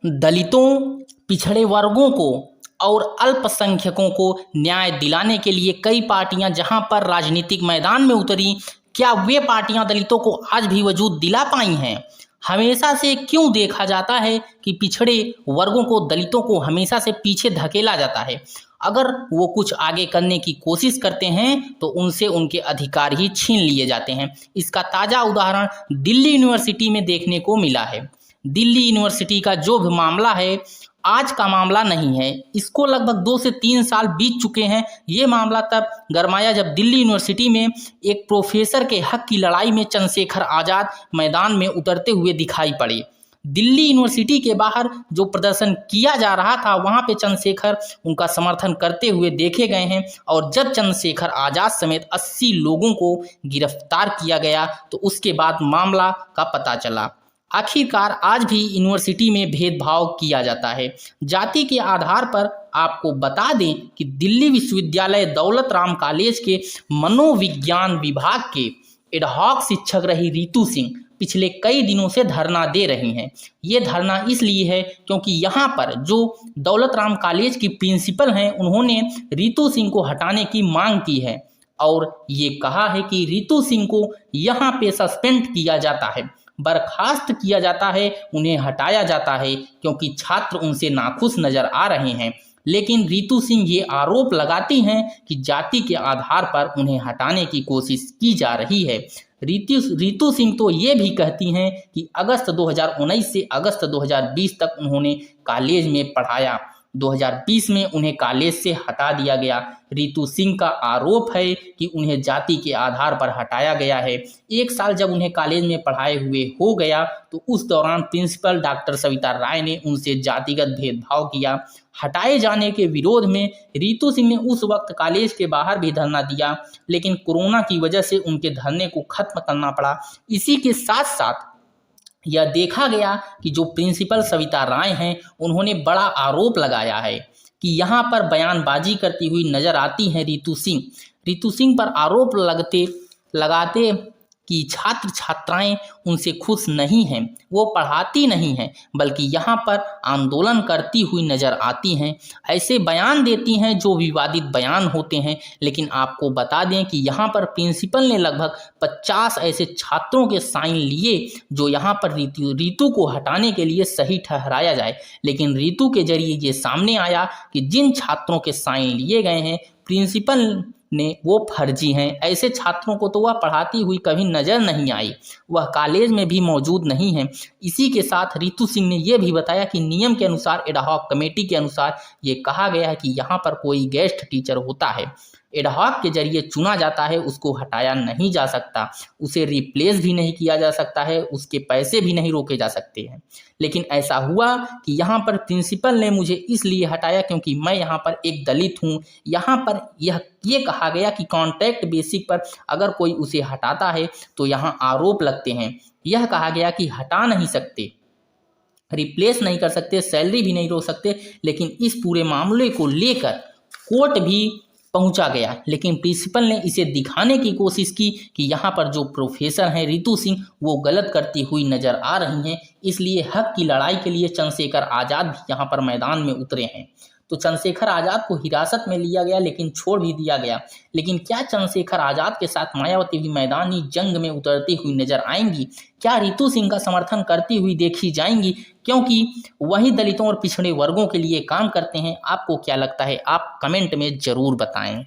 दलितों, पिछड़े वर्गों को और अल्पसंख्यकों को न्याय दिलाने के लिए कई पार्टियां जहां पर राजनीतिक मैदान में उतरी, क्या वे पार्टियां दलितों को आज भी वजूद दिला पाई हैं? हमेशा से क्यों देखा जाता है कि पिछड़े वर्गों को, दलितों को हमेशा से पीछे धकेला जाता है? अगर वो कुछ आगे करने की कोशिश करते हैं तो उनसे उनके अधिकार ही छीन लिए जाते हैं। इसका ताज़ा उदाहरण दिल्ली यूनिवर्सिटी में देखने को मिला है। दिल्ली यूनिवर्सिटी का जो भी मामला है, आज का मामला नहीं है, इसको लगभग 2 से 3 साल बीत चुके हैं। ये मामला तब गरमाया जब दिल्ली यूनिवर्सिटी में एक प्रोफेसर के हक की लड़ाई में चंद्रशेखर आज़ाद मैदान में उतरते हुए दिखाई पड़े। दिल्ली यूनिवर्सिटी के बाहर जो प्रदर्शन किया जा रहा था, वहाँ पे चंद्रशेखर उनका समर्थन करते हुए देखे गए हैं। और जब चंद्रशेखर आज़ाद समेत 80 लोगों को गिरफ्तार किया गया तो उसके बाद मामला का पता चला। आखिरकार आज भी यूनिवर्सिटी में भेदभाव किया जाता है। जाति के आधार पर आपको बता दें कि दिल्ली विश्वविद्यालय दौलत राम कॉलेज के मनोविज्ञान विभाग के एडहॉक शिक्षक रही रितु सिंह पिछले कई दिनों से धरना दे रही हैं। ये धरना इसलिए है क्योंकि यहाँ पर जो दौलत राम कॉलेज की प्रिंसिपल हैं, उन्होंने रितु सिंह को हटाने की मांग की है और ये कहा है कि रितु सिंह को यहाँ पे सस्पेंड किया जाता है, बर्खास्त किया जाता है, उन्हें हटाया जाता है क्योंकि छात्र उनसे नाखुश नजर आ रहे हैं। लेकिन रितु सिंह ये आरोप लगाती हैं कि जाति के आधार पर उन्हें हटाने की कोशिश की जा रही है। रितु सिंह तो ये भी कहती हैं कि अगस्त 2019 से अगस्त 2020 तक उन्होंने कॉलेज में पढ़ाया। 2020 में उन्हें कॉलेज से हटा दिया गया। रितु सिंह का आरोप है कि उन्हें जाति के आधार पर हटाया गया है। 1 साल जब उन्हें कॉलेज में पढ़ाए हुए हो गया तो उस दौरान प्रिंसिपल डॉक्टर सविता राय ने उनसे जातिगत भेदभाव किया। हटाए जाने के विरोध में रितु सिंह ने उस वक्त कॉलेज के बाहर भी धरना दिया, लेकिन कोरोना की वजह से उनके धरने को खत्म करना पड़ा। इसी के साथ साथ यह देखा गया कि जो प्रिंसिपल सविता राय हैं, उन्होंने बड़ा आरोप लगाया है कि यहाँ पर बयानबाजी करती हुई नजर आती हैं रितु सिंह। रितु सिंह पर आरोप लगाते कि छात्र छात्राएं उनसे खुश नहीं हैं, वो पढ़ाती नहीं हैं, बल्कि यहाँ पर आंदोलन करती हुई नजर आती हैं। ऐसे बयान देती हैं जो विवादित बयान होते हैं। लेकिन आपको बता दें कि यहाँ पर प्रिंसिपल ने लगभग 50 ऐसे छात्रों के साइन लिए जो यहाँ पर रितु को हटाने के लिए सही ठहराया जाए। लेकिन रितु के जरिए ये सामने आया कि जिन छात्रों के साइन लिए गए हैं प्रिंसिपल ने, वो फर्जी हैं। ऐसे छात्रों को तो वह पढ़ाती हुई कभी नज़र नहीं आई, वह कॉलेज में भी मौजूद नहीं है। इसी के साथ रितु सिंह ने यह भी बताया कि नियम के अनुसार, एडहॉक कमेटी के अनुसार ये कहा गया है कि यहाँ पर कोई गेस्ट टीचर होता है, एडहॉक के जरिए चुना जाता है, उसको हटाया नहीं जा सकता, उसे रिप्लेस भी नहीं किया जा सकता है, उसके पैसे भी नहीं रोके जा सकते हैं। लेकिन ऐसा हुआ कि यहाँ पर प्रिंसिपल ने मुझे इसलिए हटाया क्योंकि मैं यहाँ पर एक दलित हूँ। यहाँ पर ये कहा गया कि कॉन्ट्रैक्ट बेसिक पर अगर कोई उसे हटाता है तो यहाँ आरोप लगते हैं। यह कहा गया कि हटा नहीं सकते, रिप्लेस नहीं कर सकते, सैलरी भी नहीं रोक सकते। लेकिन इस पूरे मामले को लेकर कोर्ट भी पहुंचा गया, लेकिन प्रिंसिपल ने इसे दिखाने की कोशिश की कि यहाँ पर जो प्रोफेसर हैं रितु सिंह, वो गलत करती हुई नजर आ रही हैं। इसलिए हक की लड़ाई के लिए चंद्रशेखर आज़ाद भी यहाँ पर मैदान में उतरे हैं। तो चंद्रशेखर आज़ाद को हिरासत में लिया गया, लेकिन छोड़ भी दिया गया। लेकिन क्या चंद्रशेखर आज़ाद के साथ मायावती भी मैदानी जंग में उतरती हुई नजर आएंगी? क्या रितु सिंह का समर्थन करती हुई देखी जाएंगी? क्योंकि वही दलितों और पिछड़े वर्गों के लिए काम करते हैं। आपको क्या लगता है? आप कमेंट में जरूर बताएं।